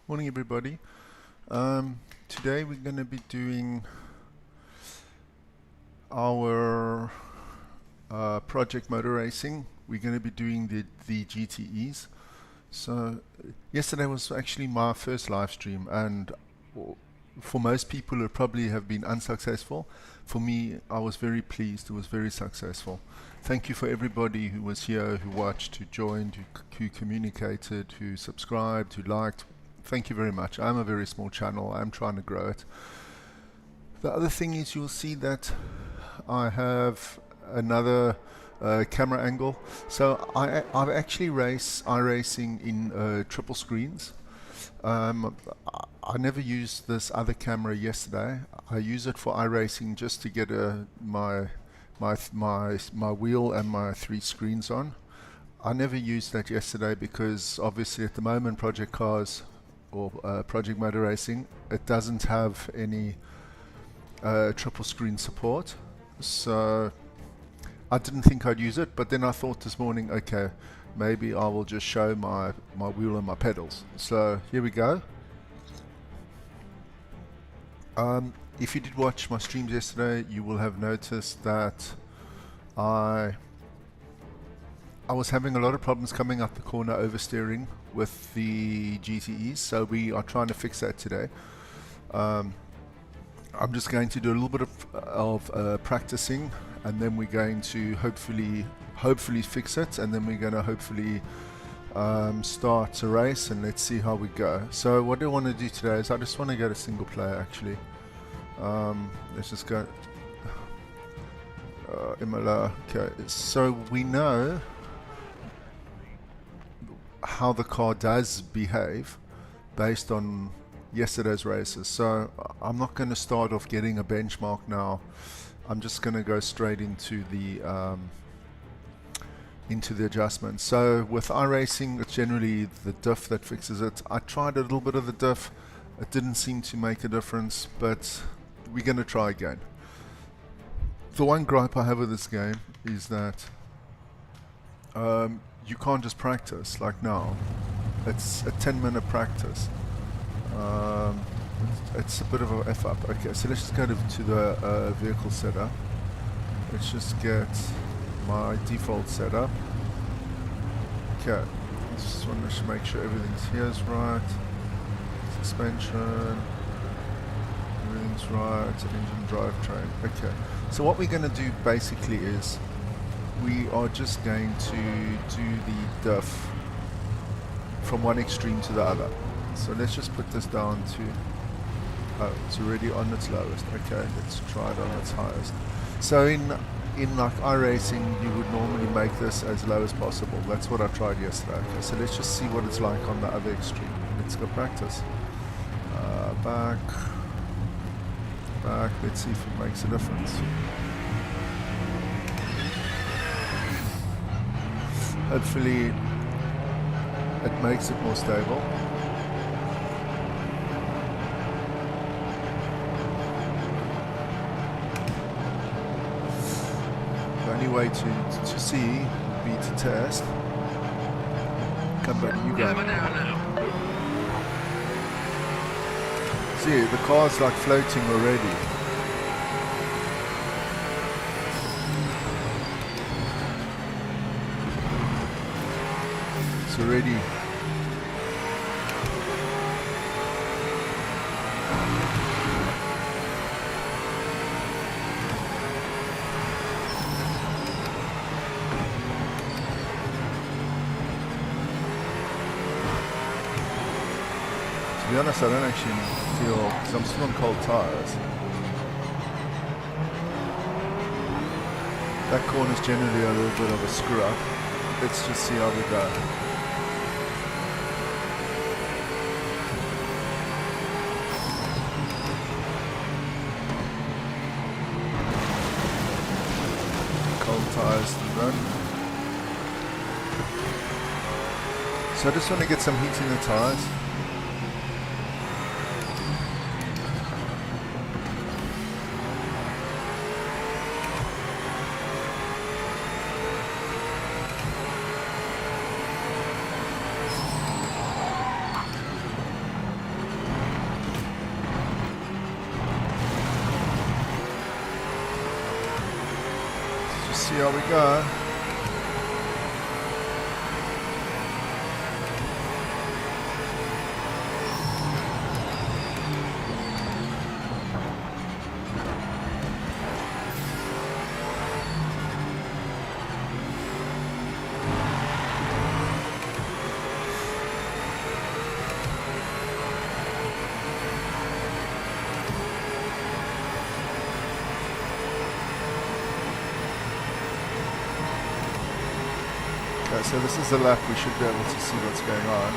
Morning, everybody. Today we're going to be doing our project motor racing. We're going to be doing the GTEs. So yesterday was actually my first live stream, and for most people it probably have been unsuccessful. For me, I was very pleased. It was very successful. Thank you for everybody who was here, who watched, who joined, who communicated, who subscribed, who liked. Thank you very much. I'm a very small channel. I'm trying to grow it. The other thing is you'll see that I have another camera angle. So I've actually iRacing in triple screens. I never used this other camera yesterday. I use it for iRacing just to get my wheel and my 3 screens on. I never used that yesterday because obviously at the moment Project Cars or Project Motor Racing, it doesn't have any triple screen support, so I didn't think I'd use it, but then I thought this morning, okay, maybe I will just show my wheel and my pedals. So here we go. If you did watch my streams yesterday, you will have noticed that I was having a lot of problems coming up the corner oversteering with the GTEs, so we are trying to fix that today. I'm just going to do a little bit of practicing, and then we're going to hopefully fix it, and then we're going to hopefully start a race, and let's see how we go. So what I want to do today is I just want to go to single player actually. Let's just go Imola. Okay, so we know how the car does behave based on yesterday's races, so I'm not going to start off getting a benchmark now. I'm just going to go straight into the adjustments. So with iRacing, it's generally the diff that fixes it. I tried a little bit of the diff, it didn't seem to make a difference, but we're going to try again. The one gripe I have with this game is that you can't just practice like now. It's a 10-minute practice. It's a bit of a F-up. Okay, so let's just go to the vehicle setup. Let's just get my default setup. Okay, just want to make sure everything's here is right. Suspension, everything's right. Engine drivetrain. Okay, so what we're going to do basically is we are just going to do the diff from one extreme to the other. So let's just put this down to, oh, it's already on its lowest. Okay, let's try it on its highest. So in like iRacing, you would normally make this as low as possible. That's what I tried yesterday. Okay, so let's just see what it's like on the other extreme. Let's go practice. Back. Let's see if it makes a difference. Hopefully it makes it more stable. The only way to see would be to test. Come back, you go. See, the car's like floating already. Already. To be honest, I don't actually feel, because I'm still on cold tires. That corner's generally a little bit of a screw up. Let's just see how we go. Tires to run. So I just want to get some heat in the tires. Here we go. Okay, so this is the lap. We should be able to see what's going on.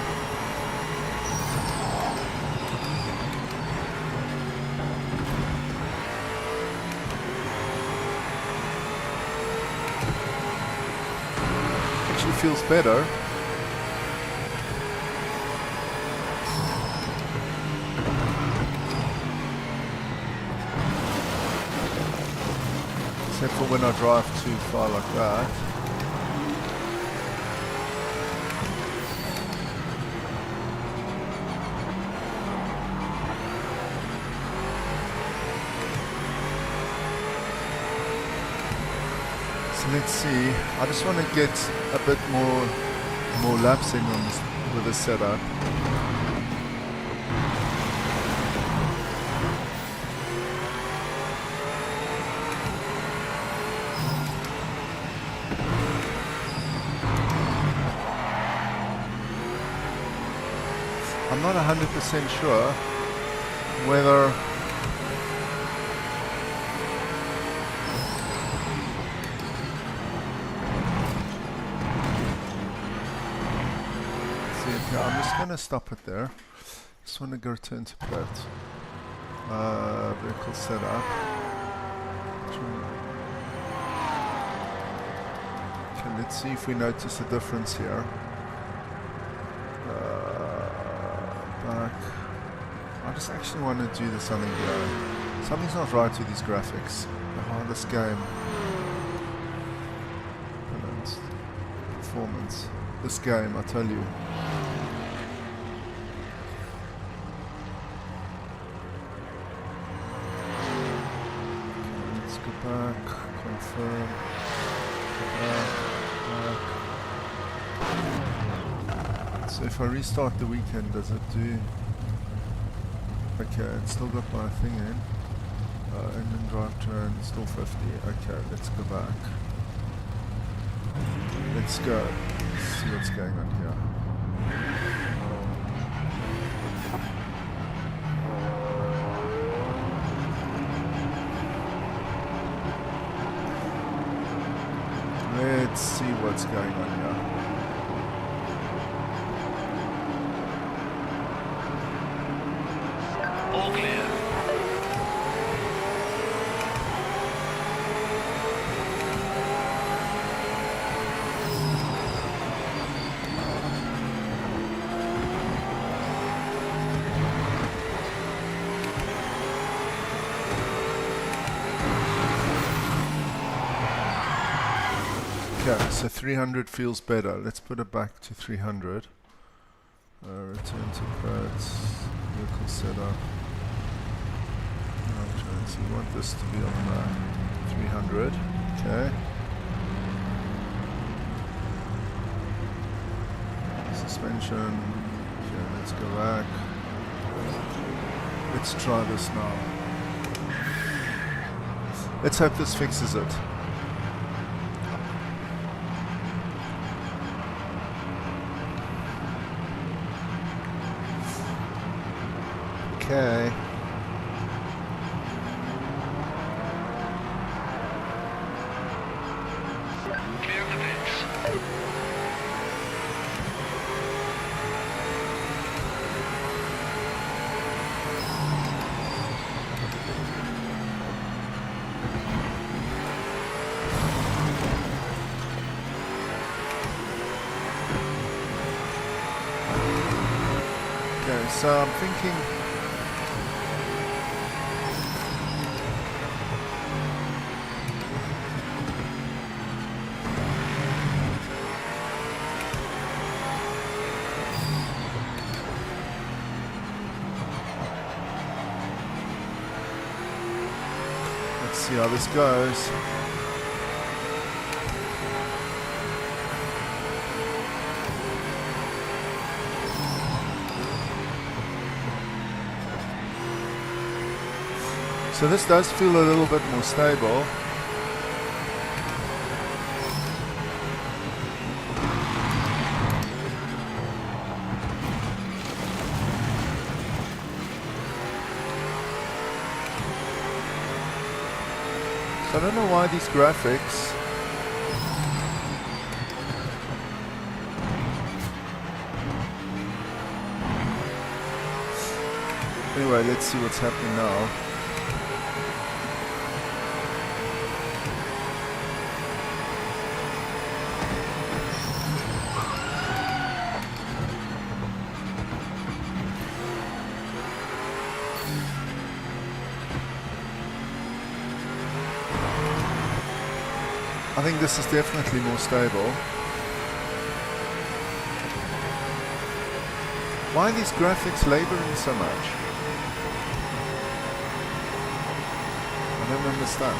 Actually feels better. Except for when I drive too far like that. So let's see. I just want to get a bit more laps in on this, with this setup. I'm not 100% sure whether I'm just going to stop it there. Just want to go return to pit. Vehicle setup. Okay, let's see if we notice a difference here. Back. I just actually want to do this on a go. Something's not right with these graphics. Oh, this game. Balanced. Performance. This game, I tell you. Back, confirm, back. So if I restart the weekend, does it do? Okay, it's still got my thing in. Engine drivetrain, still 50. Okay, let's go back. Let's go. See what's going on here. Let's see what's going on here. All clear. Okay, so 300 feels better. Let's put it back to 300. Return to pads, vehicle setup. So we want this to be on 300. Okay. Suspension. Okay, let's go back. Let's try this now. Let's hope this fixes it. Okay. Clear the pits. Okay, so I'm thinking. See how this goes. So this does feel a little bit more stable. So I don't know why these graphics anyway, let's see what's happening now. I think this is definitely more stable. Why are these graphics laboring so much? I don't understand.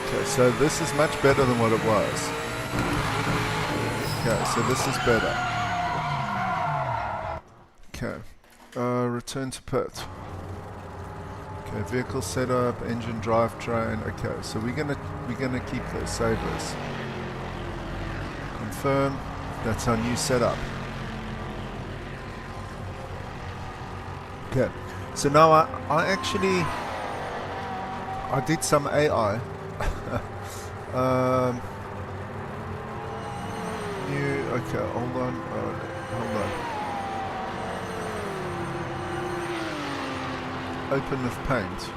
Okay, so this is much better than what it was. Okay, so this is better. Okay, return to pit. Okay, vehicle setup, engine drivetrain. Okay, so we're gonna keep this, save this. Confirm. That's our new setup. Okay, so now I did some AI. Okay, hold on. Open with paint.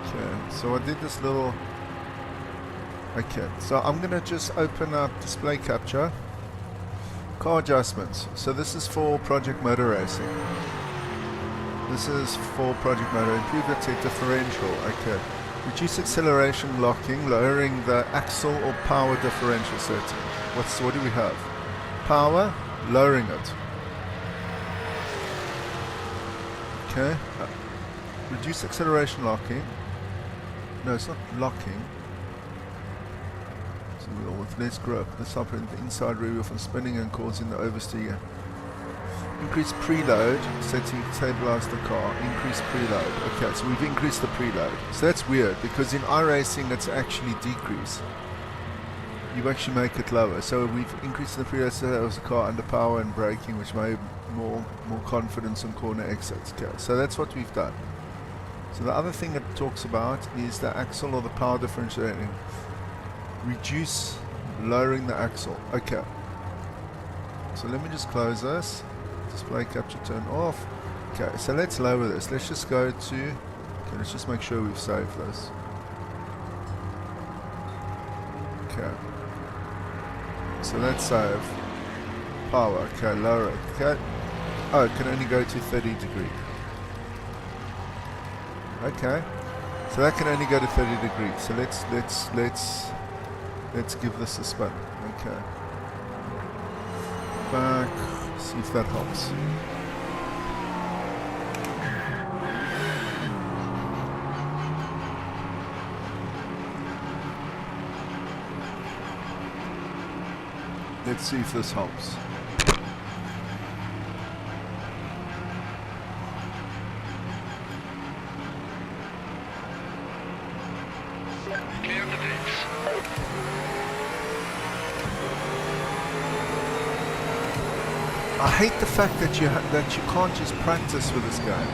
Okay, so I did this little. Okay, so I'm gonna just open up display capture, car adjustments. So this is for project motor racing. This is for project motor. Improve the differential. Okay, reduce acceleration locking, lowering the axle or power differential setting. What do we have? Power, lowering it. Okay. Reduce acceleration locking. No, it's not locking. So with less grip. This operates the inside rear wheel from spinning and causing the oversteer. Increase preload, setting to stabilize the car. Increase preload. Okay, so we've increased the preload. So that's weird because in iRacing it's actually decrease. You actually make it lower. So we've increased the preload so that was the car under power and braking, which made more confidence on corner exits. Okay, so that's what we've done. So the other thing it talks about is the axle or the power differentiating. Reduce, lowering the axle. Okay. So let me just close this. Display capture turn off. Okay, so let's lower this. Let's just go to, okay, let's just make sure we've saved this. Okay. So let's save. Power, okay, lower it. Okay. Oh, it can only go to 30 degrees. Okay, so that can only go to 30 degrees. So let's give this a spin. Okay, back. See if that helps. Let's see if this helps. I hate the fact that you can't just practice with this game.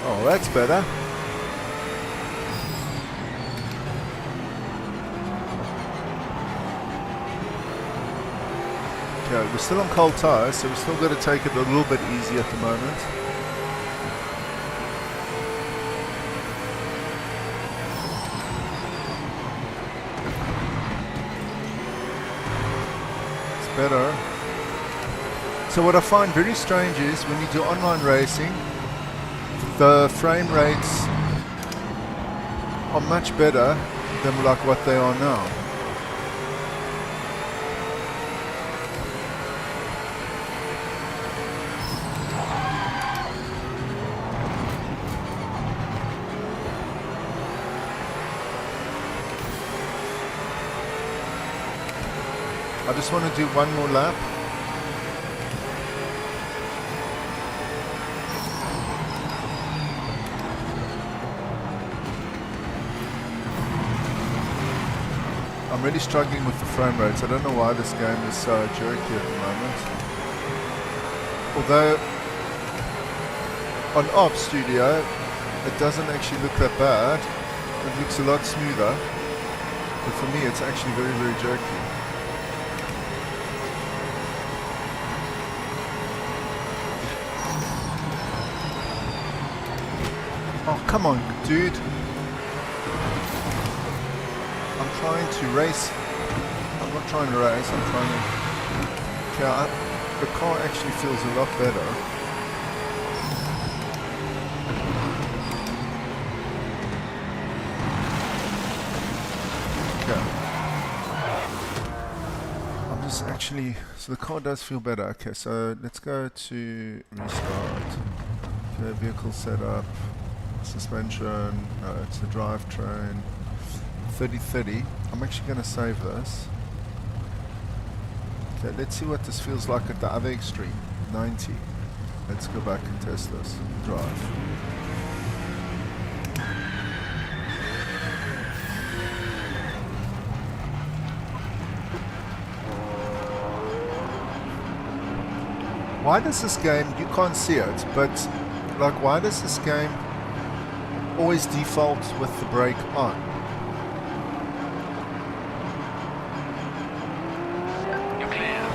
Oh, that's better. We're still on cold tires, so we're still going to take it a little bit easy at the moment. It's better. So what I find very strange is when you do online racing, the frame rates are much better than like what they are now. I just want to do one more lap. I'm really struggling with the frame rates. I don't know why this game is so jerky at the moment. Although on Op Studio it doesn't actually look that bad. It looks a lot smoother. But for me it's actually very, very jerky. Oh, come on, dude. I'm trying to race. I'm not trying to race, I'm trying to... Okay, the car actually feels a lot better. Okay. I'm just actually... So the car does feel better. Okay, so let's go to restart. Okay, vehicle setup. Suspension, no, it's the drivetrain. 3030. I'm actually going to save this. Okay, let's see what this feels like at the other extreme. 90. Let's go back and test this. Drive. Why does this game, you can't see it, but like why does this game always default with the brake on? You're clear.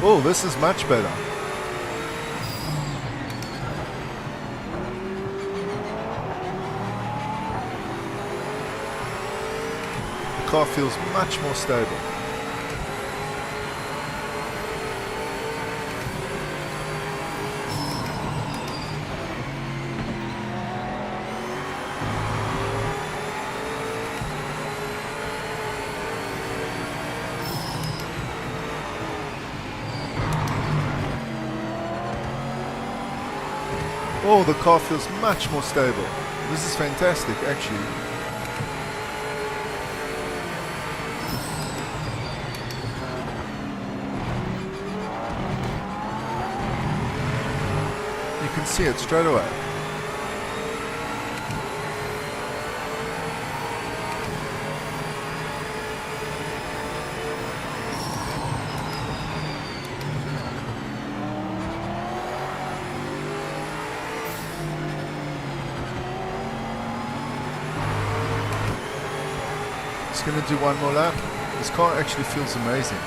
Oh, this is much better. The car feels much more stable. Oh, the car feels much more stable. This is fantastic, actually. You can see it straight away. Just going to do one more lap. This car actually feels amazing.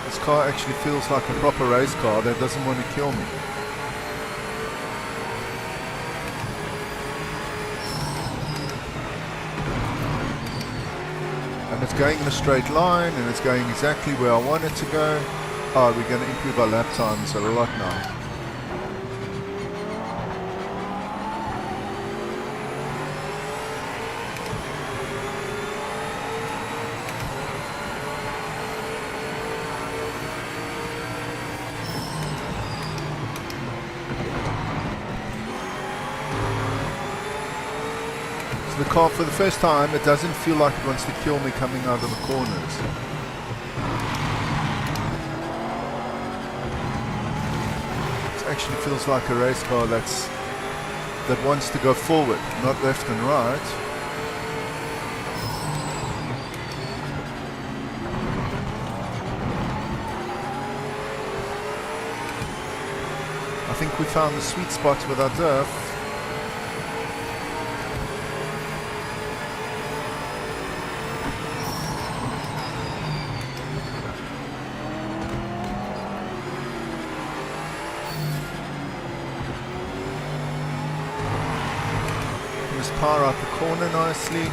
This car actually feels like a proper race car that doesn't want to kill me. And it's going in a straight line, and it's going exactly where I want it to go. Oh, we're going to improve our lap times a lot now. So the car, for the first time, it doesn't feel like it wants to kill me coming out of the corners. It actually feels like a race car that's that wants to go forward, not left and right. I think we found the sweet spot with our diff. Just power out the corner nicely.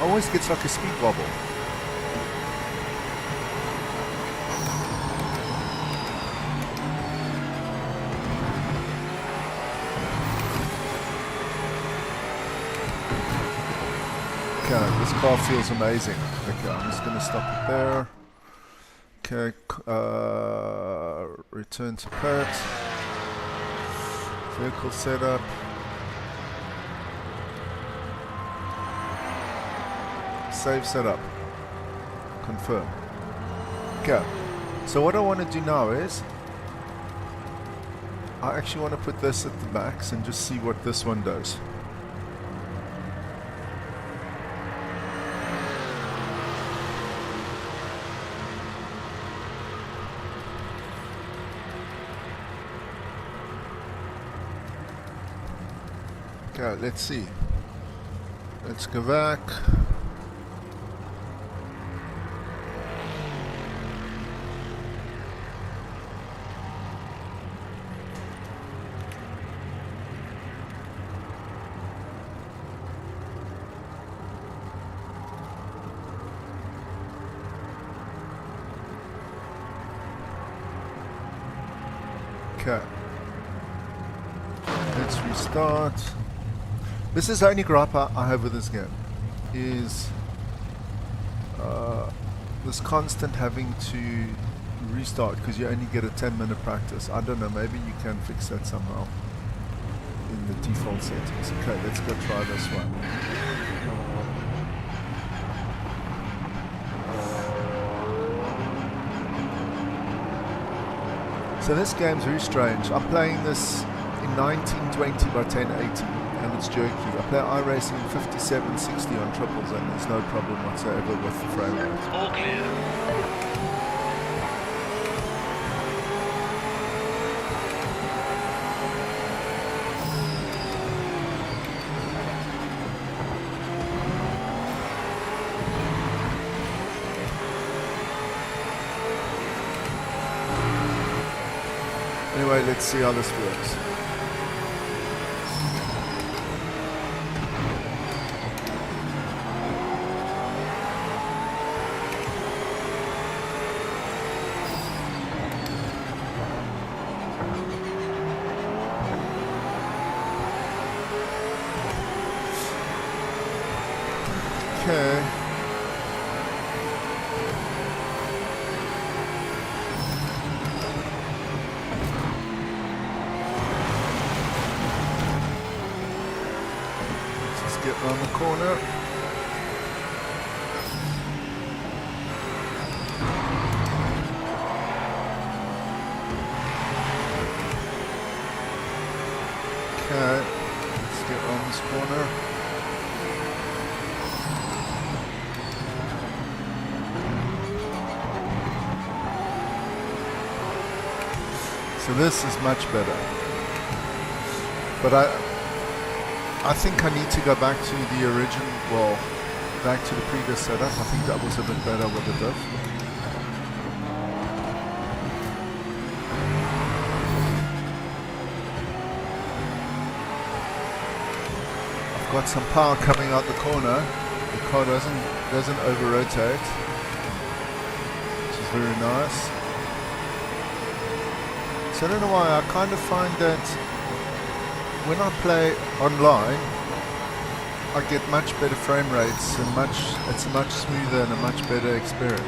Always gets like a speed wobble. Okay, this car feels amazing. Okay, I'm just going to stop it there. Okay, return to pit. Vehicle setup. Save setup. Confirm. Okay. So what I want to do now is I actually want to put this at the max and just see what this one does. Okay, let's see. Let's go back. Okay. Let's restart. This is the only gripe I have with this game, is this constant having to restart because you only get a 10-minute practice. I don't know, maybe you can fix that somehow in the default settings. Okay, let's go try this one. So this game's very strange. I'm playing this in 1920 by 1080 and it's jerky. I play iRacing in 5760 on triples and there's no problem whatsoever with the frame rate. All clear. Anyway, let's see how this works. Okay. Get around the corner. Okay, let's get around this corner. So this is much better. But I think I need to go back to the original, well, back to the previous setup. I think that was a bit better with the diff. I've got some power coming out the corner. The car doesn't over-rotate, which is very nice. So I don't know why, I kind of find that when I play online, I get much better frame rates and it's much smoother and a much better experience.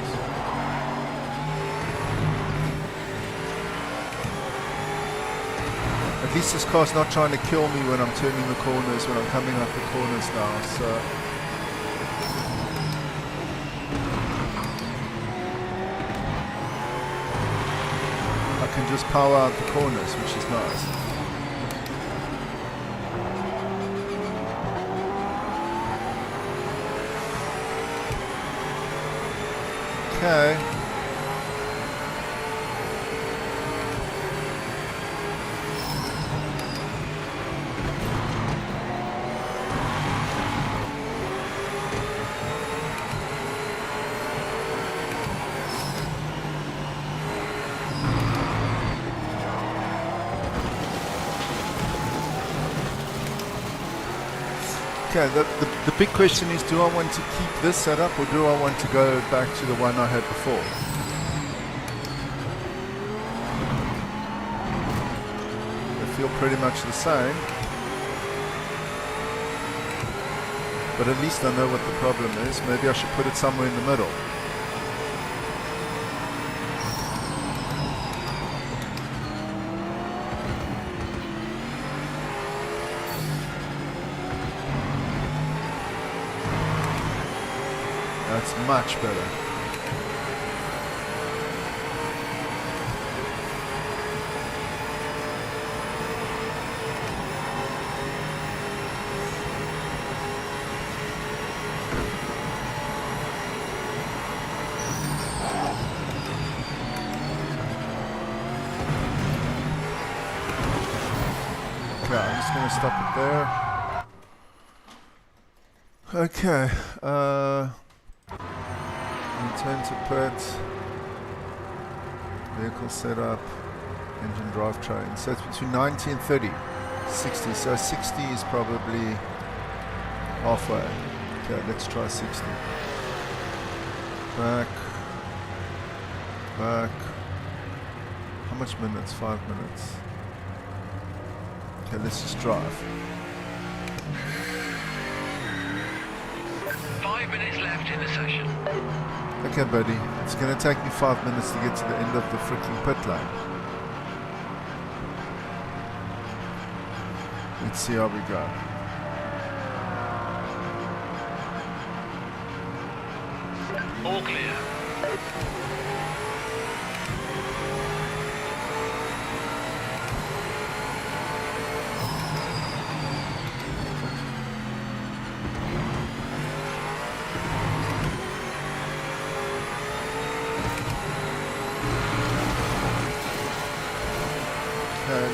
At least this car's not trying to kill me when I'm turning the corners, when I'm coming up the corners now. So just power out the corners, which is nice. Okay. Okay, the big question is, do I want to keep this setup or do I want to go back to the one I had before? They feel pretty much the same, but at least I know what the problem is. Maybe I should put it somewhere in the middle. That's much better. Okay, I'm just going to stop it there. Okay. Return to pit, vehicle setup, engine drivetrain. So it's between 90 and 30, 60. So 60 is probably halfway. Okay, let's try 60. Back. How much minutes? 5 minutes. Okay, let's just drive. 5 minutes left in the session. Okay, buddy, it's going to take me 5 minutes to get to the end of the freaking pit lane. Let's see how we go. All clear.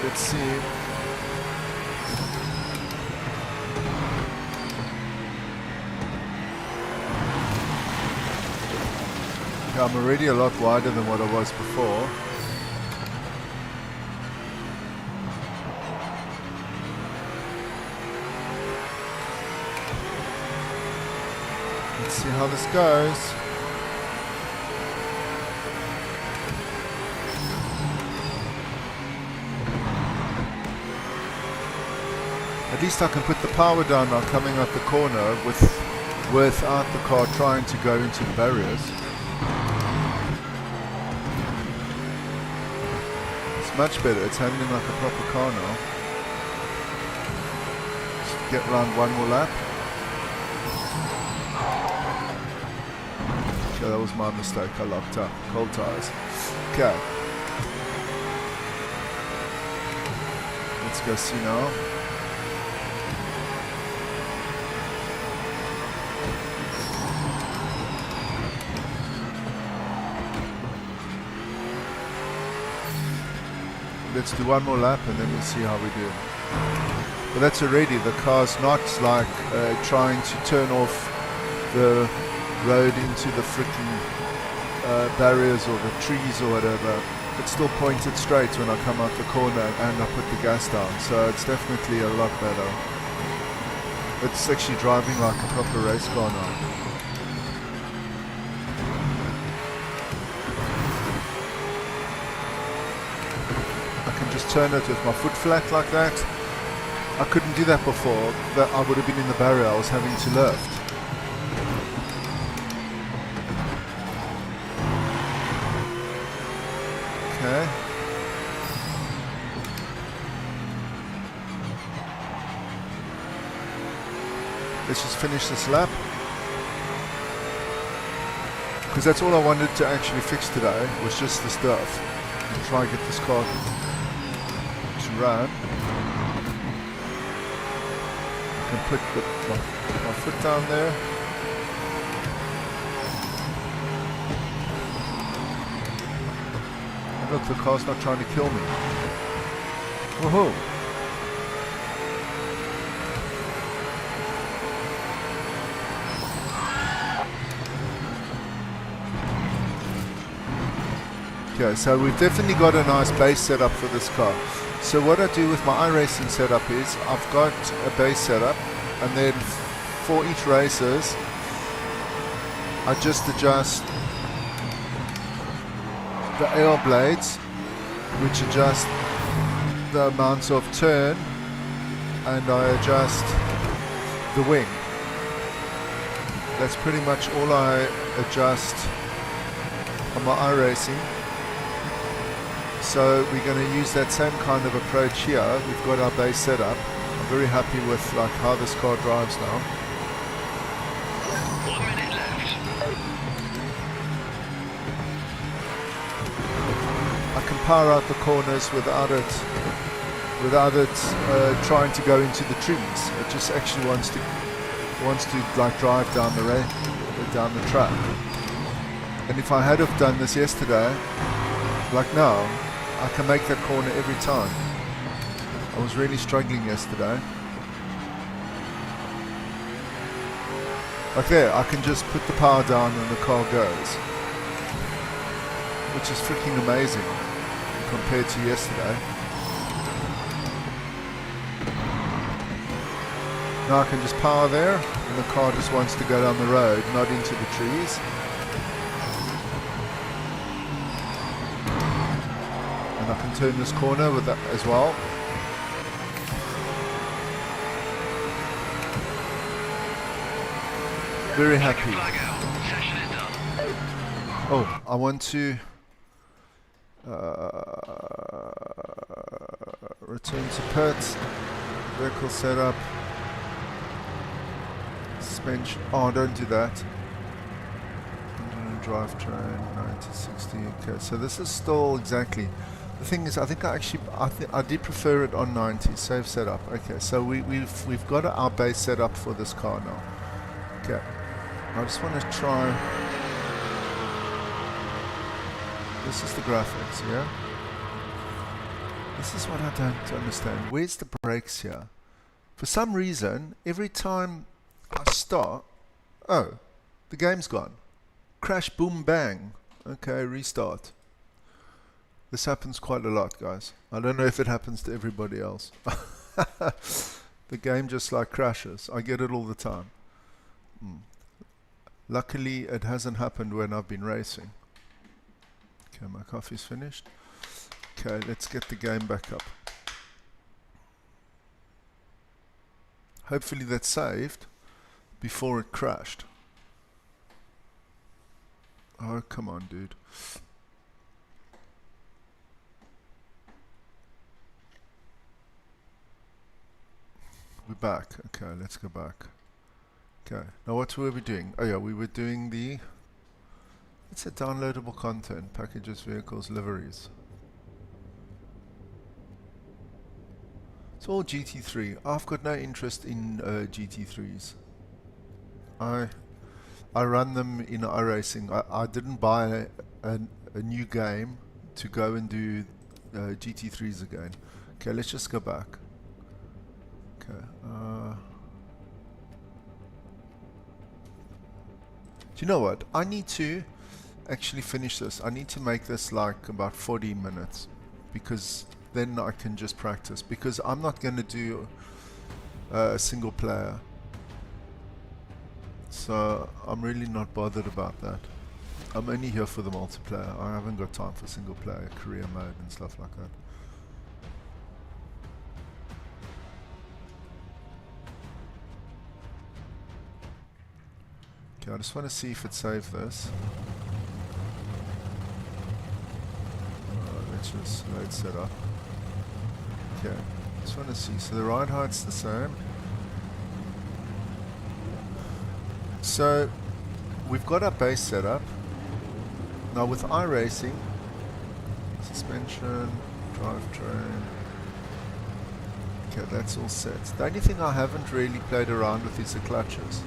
Let's see. Yeah, I'm already a lot wider than what I was before. Let's see how this goes. At least I can put the power down now coming out the corner without the car trying to go into the barriers. It's much better. It's handling like a proper car now. Just get around one more lap. Okay, that was my mistake. I locked up. Cold tires. Okay. Let's go see now. Let's do one more lap and then we'll see how we do. But that's already, the car's not like trying to turn off the road into the freaking barriers or the trees or whatever. It's still pointed straight when I come out the corner and I put the gas down. So it's definitely a lot better. It's actually driving like a proper race car now. Turn it with my foot flat like that. I couldn't do that before. That I would have been in the barrier. I was having to lift. Okay. Let's just finish this lap. Because that's all I wanted to actually fix today, was just the stuff. and try and get this car to run. I can put my foot down there. And look, the car's not trying to kill me. Woohoo! Okay, so we've definitely got a nice base setup for this car. So what I do with my iRacing setup is I've got a base setup, and then for each races I just adjust the AR blades, which adjust the amounts of turn, and I adjust the wing. That's pretty much all I adjust on my iRacing. So we're going to use that same kind of approach here. We've got our base set up. I'm very happy with like how this car drives now. 1 minute left. I can power out the corners without it trying to go into the trees. It just actually wants to like drive down the track. And if I had have done this yesterday, like now, I can make that corner every time. I was really struggling yesterday. Like there, I can just put the power down and the car goes. Which is freaking amazing compared to yesterday. Now I can just power there and the car just wants to go down the road, not into the trees. I can turn this corner with that as well. Very happy. Session is done. Oh, I want to return to pit. Vehicle setup. Suspension. Oh, don't do that. Drivetrain 9060. Okay, so this is still exactly. The thing is, I think I did prefer it on 90. Save setup. Okay, so we've got our base set up for this car now. Okay, I just want to try. This is the graphics, yeah. This is what I don't understand. Where's the brakes here? For some reason, every time I start, oh, the game's gone. Crash, boom, bang. Okay, restart. This happens quite a lot, guys. I don't know if it happens to everybody else. The game just like crashes. I get it all the time. Luckily, it hasn't happened when I've been racing. Okay, my coffee's finished. Okay, let's get the game back up. Hopefully that's saved before it crashed. Oh, come on, dude. We're back. Okay, let's go back. Okay, now what were we doing? Oh yeah, we were doing the... It's a downloadable content, packages, vehicles, liveries. It's all GT3. I've got no interest in GT3s. I run them in iRacing. I didn't buy a new game to go and do GT3s again. Okay, let's just go back. Okay. Do you know what? I need to actually finish this. I need to make this like about 40 minutes because then I can just practice, because I'm not going to do a single player. So I'm really not bothered about that. I'm only here for the multiplayer. I haven't got time for single player, career mode and stuff like that. Okay, I just want to see if it saved this. Let's just load setup. Okay, just want to see. So the ride height's the same. So we've got our base setup. Now with iRacing, this suspension, drivetrain. Okay, that's all set. The only thing I haven't really played around with is the clutches.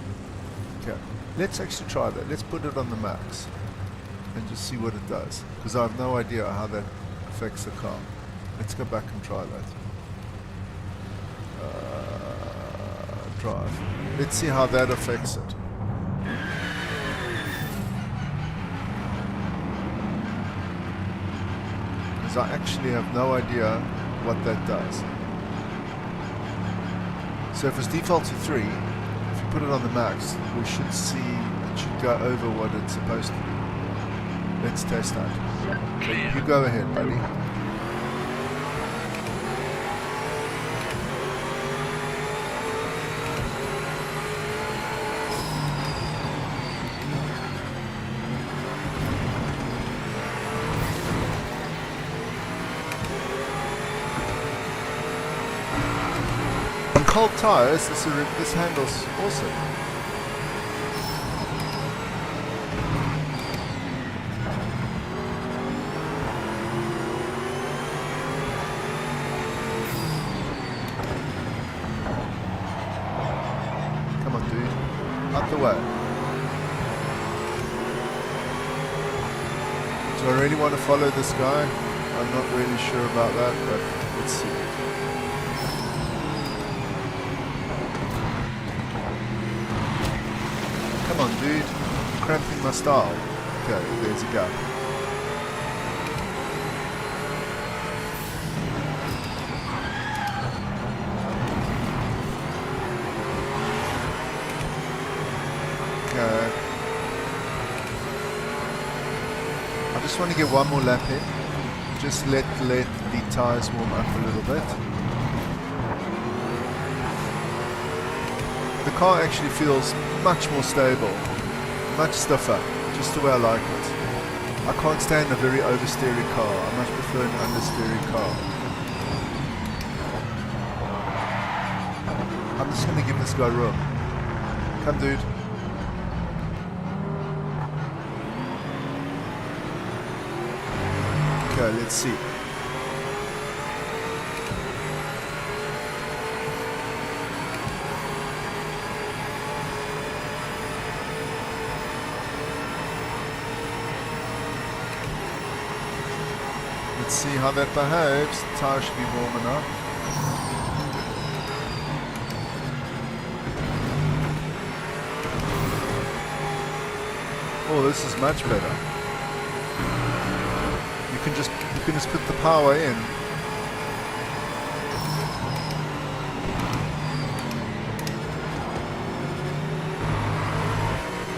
Okay, let's actually try that. Let's put it on the max and just see what it does, because I have no idea how that affects the car. Let's go back and try that. Drive. Let's see how that affects it. Because I actually have no idea what that does. So if it's default to 3, if you put it on the max, we should see it should go over what it's supposed to be. Let's test that. So you go ahead, buddy. On cold tires, this handles awesome. Come on, dude. Out the way. Do I really want to follow this guy? I'm not really sure about that, but let's see. Come on, dude. Cramping my style. Okay, there's a gap. Okay. I just want to get one more lap in. Just let the tires warm up a little bit. The car actually feels much more stable, much stiffer, just the way I like it. I can't stand a very oversteery car. I much prefer an understeery car. I'm just going to give this guy room. Come, dude. Okay, let's see. Let's see how that behaves. The tire should be warm enough. Oh, this is much better. You can just put the power in.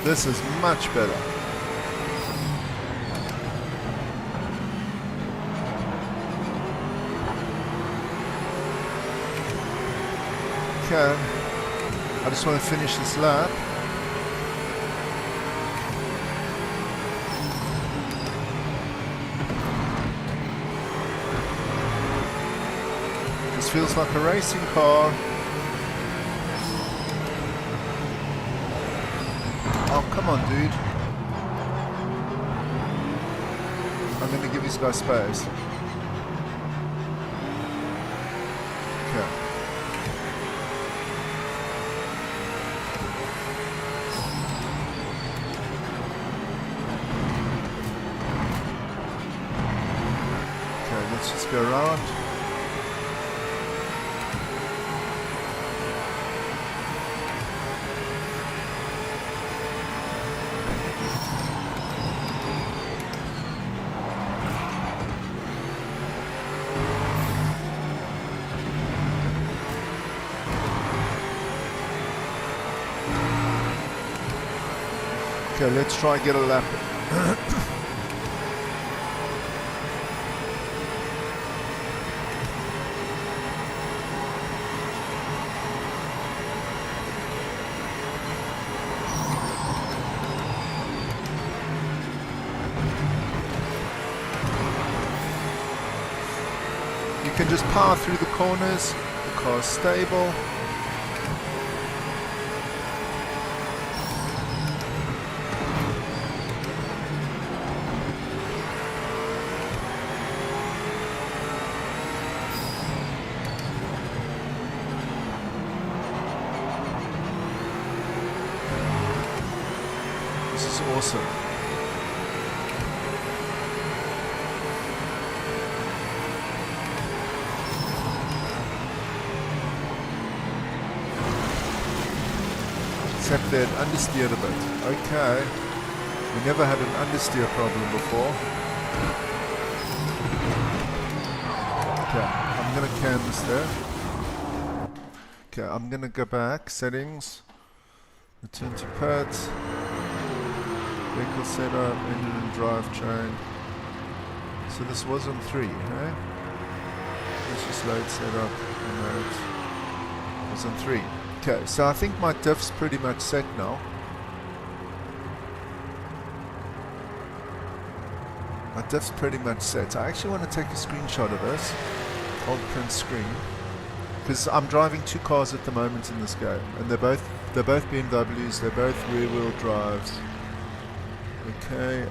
This is much better. Okay, I just want to finish this lap. This feels like a racing car. Oh, come on, dude. I'm going to give this guy space. Okay. Let's just go around. Okay, let's try and get a lap. You can just power through the corners. The car's stable. awesome. Except they'd understeered a bit. Okay. We never had an understeer problem before. Okay, I'm going to can this there. Okay, I'm going to go back. Settings. Return to pit. Vehicle setup, engine and drivetrain. So this was on 3, eh? Let's just load setup and load. It was on 3. Okay, so I think my diff's pretty much set now. My diff's pretty much set. I actually want to take a screenshot of this. Hold print screen. Because I'm driving 2 cars at the moment in this game. And they're both BMWs, they're both rear wheel drives. Okay,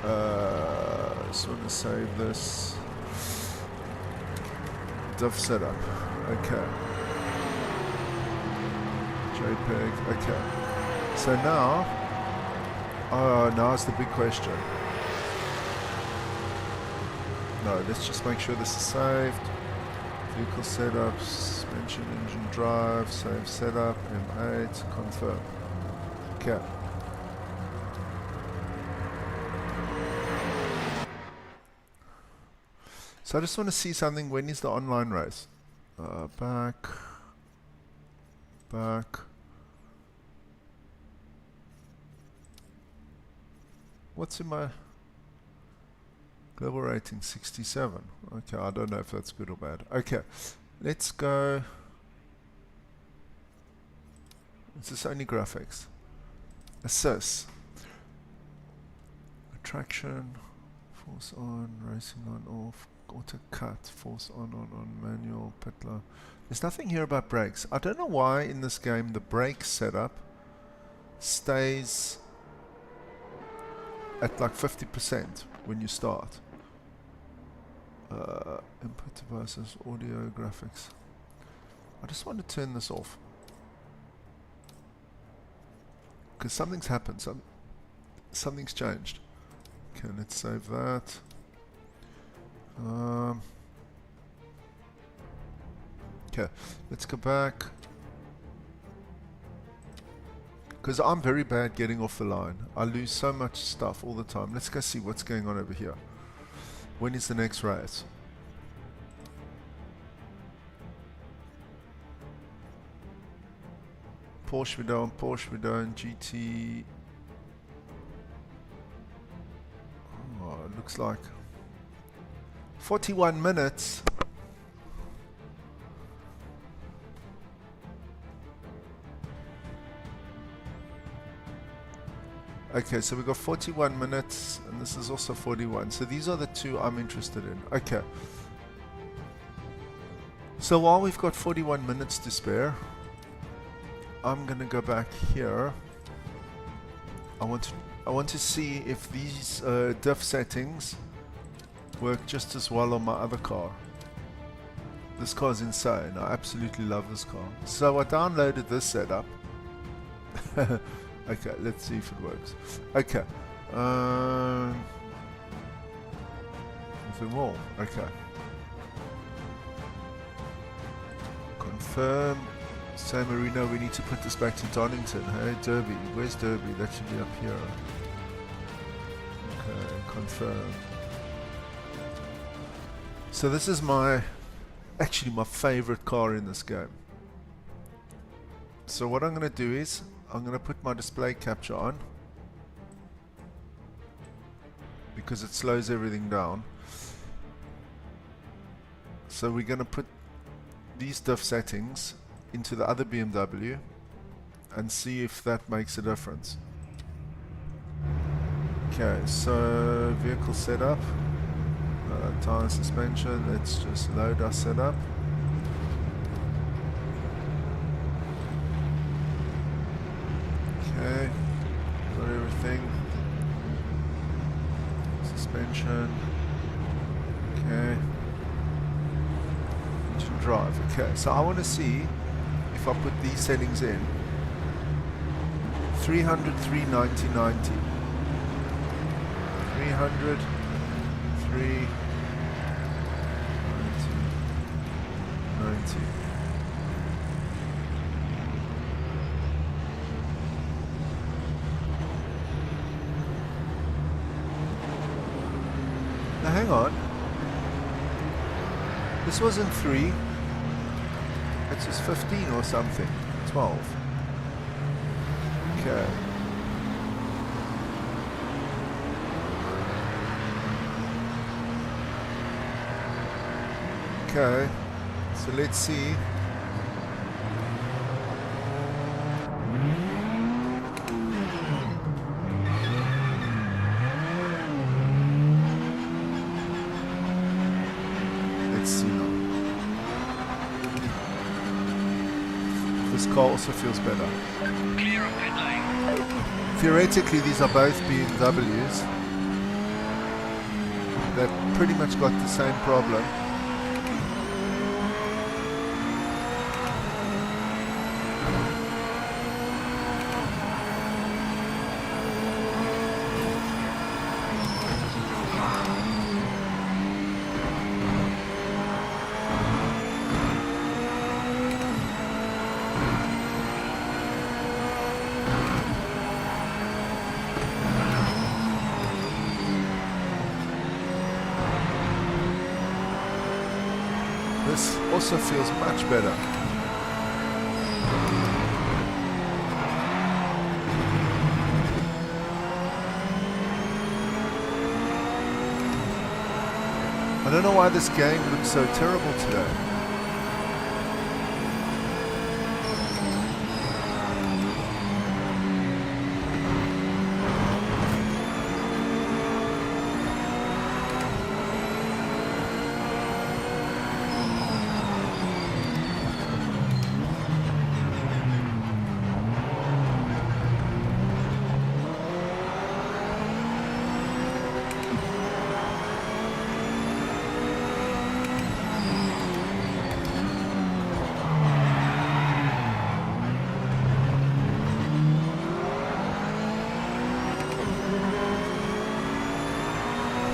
just want to save this. Diff setup. Okay. JPEG. Okay. So now, now's the big question. No, let's just make sure this is saved. Vehicle setup, suspension, engine drive, save setup, M8, confirm. Okay. So I just want to see something. When is the online race? Back. What's in my global rating? 67. Okay, I don't know if that's good or bad. Okay, let's go. Is this only graphics? Assist. Attraction. Force on. Racing on off. Auto cut. Force on manual. Pitler. There's nothing here about brakes. I don't know why in this game the brake setup stays at like 50% when you start. Input devices, audio, graphics. I just want to turn this off because something's happened. Something's changed. Okay, let's save that. Okay, let's go back. Because I'm very bad getting off the line. I lose so much stuff all the time. Let's go see what's going on over here. When is the next race? Porsche Vidon, GT. Oh, it looks like 41 minutes. Okay, so we've got 41 minutes, and this is also 41. So these are the two I'm interested in. Okay. So while we've got 41 minutes to spare, I'm going to go back here. I want to see if these diff settings work just as well on my other car. This car's insane. I absolutely love this car. So I downloaded this setup. Okay, let's see if it works. Okay. Nothing more. Okay. Confirm. San Marino, we need to put this back to Donington. Hey, Derby. Where's Derby? That should be up here. Okay, confirm. So this is actually my favorite car in this game. So what I'm going to do is, I'm going to put my display capture on because it slows everything down. So we're going to put these diff settings into the other BMW and see if that makes a difference. Okay, so vehicle setup, tire suspension, let's just load our setup. Okay, got everything. Suspension. Okay. Engine drive. Okay, so I want to see if I put these settings in. 300, 390, 90. 300, 390, 90. Now hang on. This wasn't 3. It's just 15 or something. 12. Okay. Okay. So let's see. Let's see now. This car also feels better. Clear of pit lane. Theoretically, these are both BMWs. They've pretty much got the same problem. This also feels much better. I don't know why this game looks so terrible today.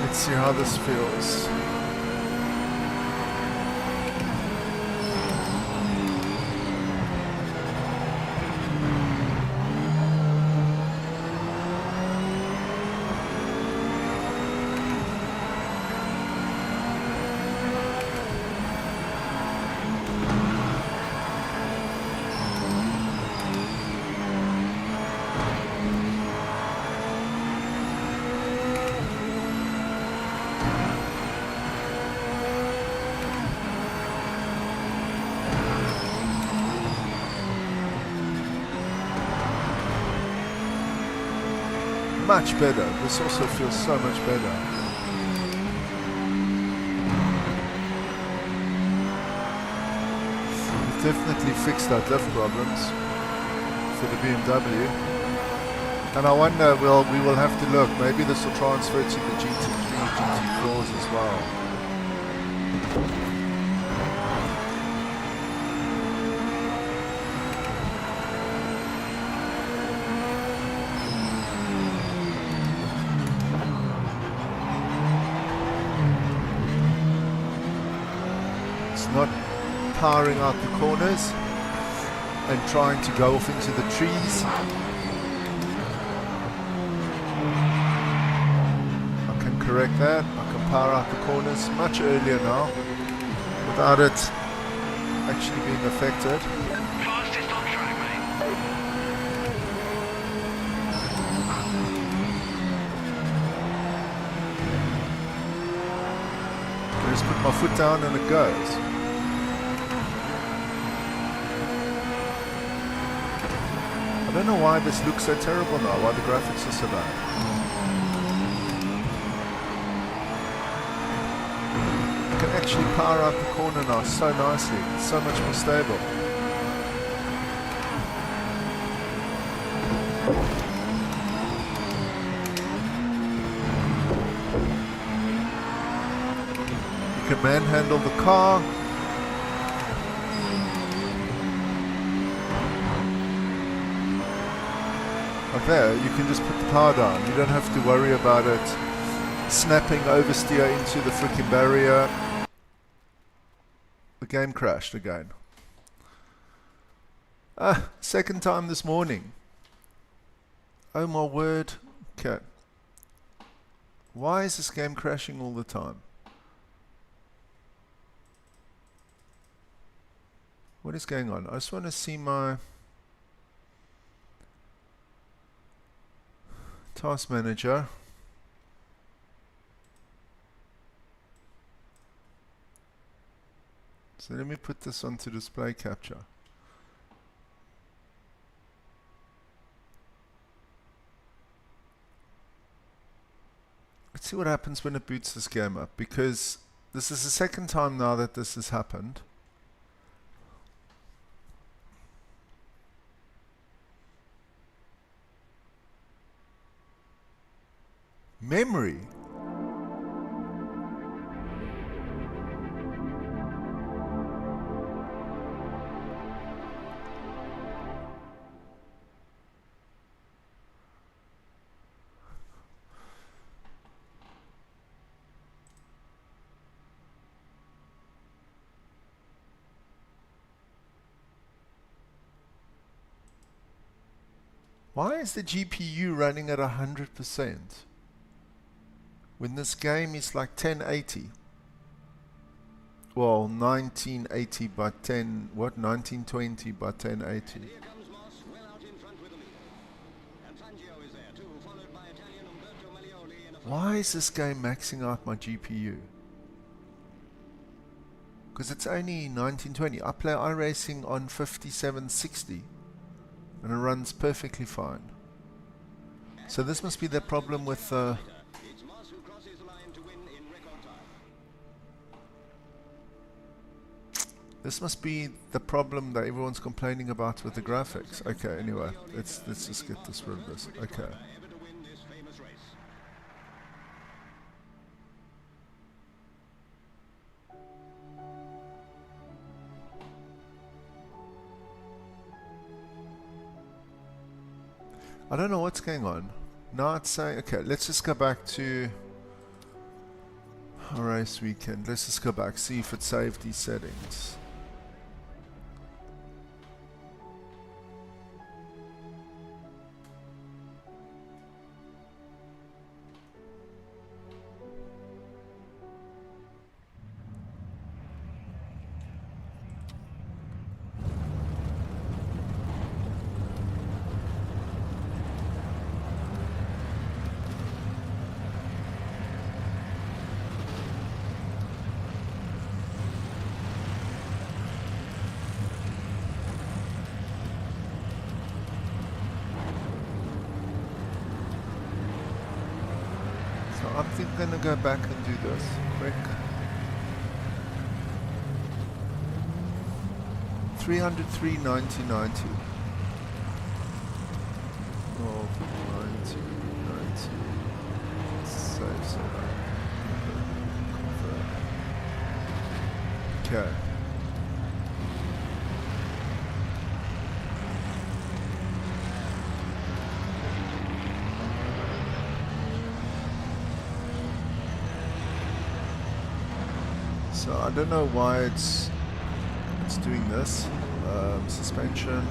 Let's see how this feels. Much better. This also feels so much better. We've definitely fixed our diff problems for the BMW. And I wonder, we will have to look. Maybe this will transfer to the GT3, GT4s as well. Not powering out the corners and trying to go off into the trees. I can correct that. I can power out the corners much earlier now without it actually being affected. Fastest on track, mate. I just put my foot down and it goes. I don't know why this looks so terrible now, why the graphics are so bad. You can actually power out the corner now so nicely, it's so much more stable. You can manhandle the car. Like there, you can just put the power down. You don't have to worry about it snapping oversteer into the freaking barrier. The game crashed again. Second time this morning. Oh my word. Okay. Why is this game crashing all the time? What is going on? I just want to see my task manager. So let me put this onto display capture. Let's see what happens when it boots this game up, because this is the second time now that this has happened. Memory. Why is the GPU running at 100% when this game is like 1080? Well, 1980 by 10, what? 1920 by 1080. Why is this game maxing out my GPU? Because it's only 1920. I play iRacing on 5760 and it runs perfectly fine. So this must be the problem with this must be the problem that everyone's complaining about with the graphics. Okay, anyway, let's just get this rid of this. Okay. I don't know what's going on. Now it's saying, okay, let's just go back to our race weekend. Let's just go back, see if it saved these settings. I'm going to go back and do this quick. 303, 90, 90. Oh, 90, 90. Save setup. Okay. So I don't know why it's doing this. Suspension.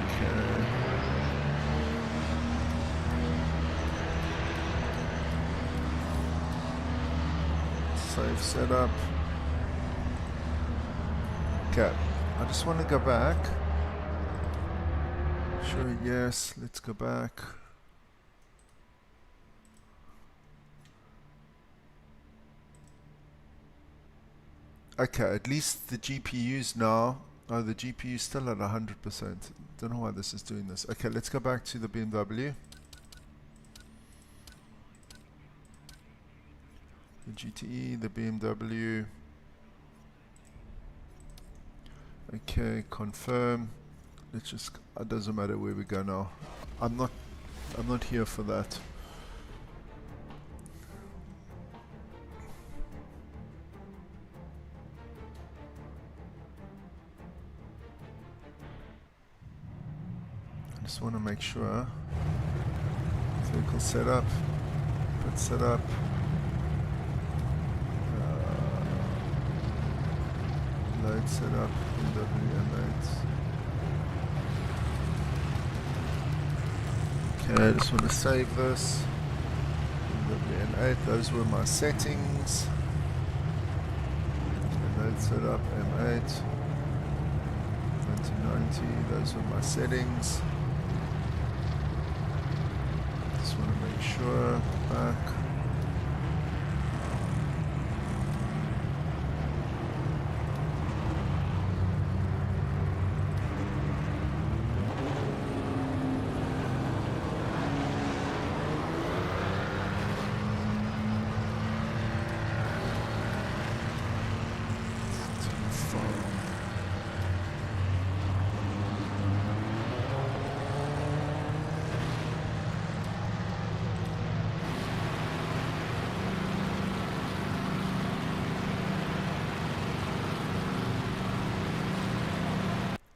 Okay. Save setup. Okay. I just want to go back. Sure, yes. Let's go back. Okay, at least the GPU's now. Oh, the GPU's still at 100%. Don't know why this is doing this. Okay, let's go back to the BMW. The GTE, the BMW. Okay, confirm. Let's just. It doesn't matter where we go now. I'm not here for that. Just want to make sure Vehicle setup. Pit setup. Load setup. WM8. Okay, I just want to save this. WM8. Those were my settings. Load setup M8. 1990. Those were my settings. Just want to make sure. Back.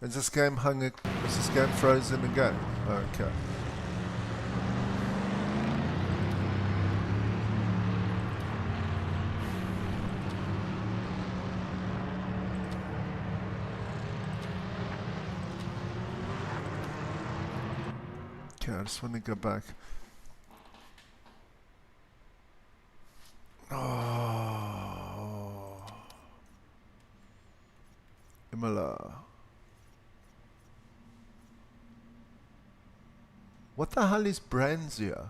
Is this game is this game frozen again? Okay. Okay, I just want to go back. Oh. Imola. What the hell is Branzia?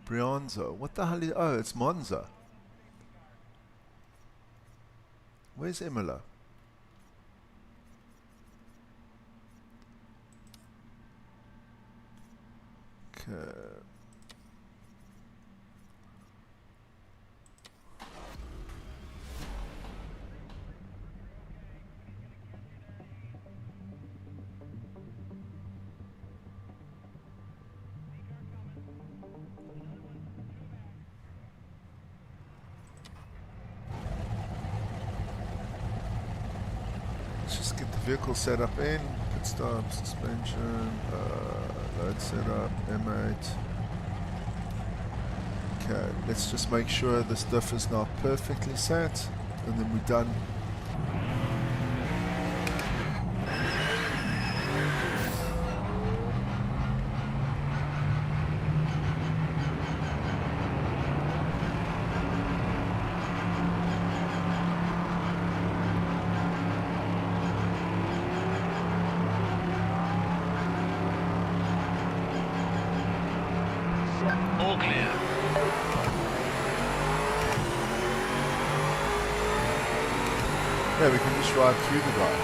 Brianza. What the hell is... Oh, it's Monza. Where's Imola? Okay. Let's just get the vehicle set up in. Pit stop, suspension, load setup, M8. Okay, let's just make sure this diff is now perfectly set, and then we're done. All clear. Yeah, we can just drive through the guy.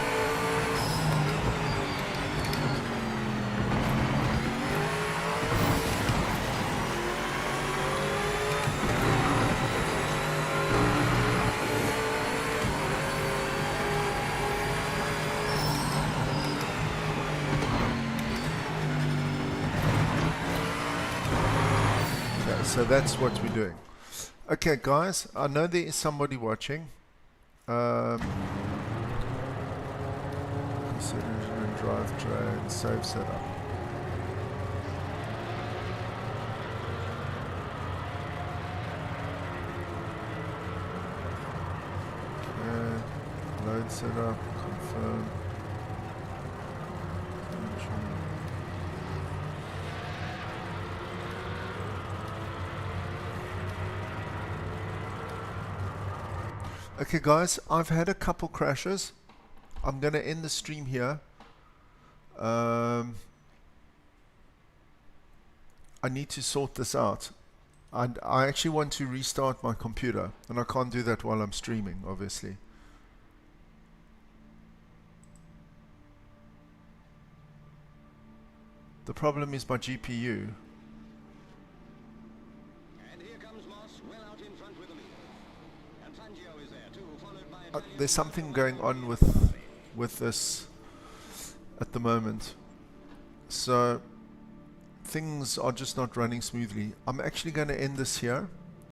Okay, so that's what we're doing. Okay, guys, I know there is somebody watching. Consider engine and drivetrain, save setup. Okay, load setup, confirm. Okay guys, I've had a couple crashes. I'm going to end the stream here. I need to sort this out. And I actually want to restart my computer, and I can't do that while I'm streaming, obviously. The problem is my GPU. There's something going on with this at the moment, so things are just not running smoothly. I'm actually going to end this here.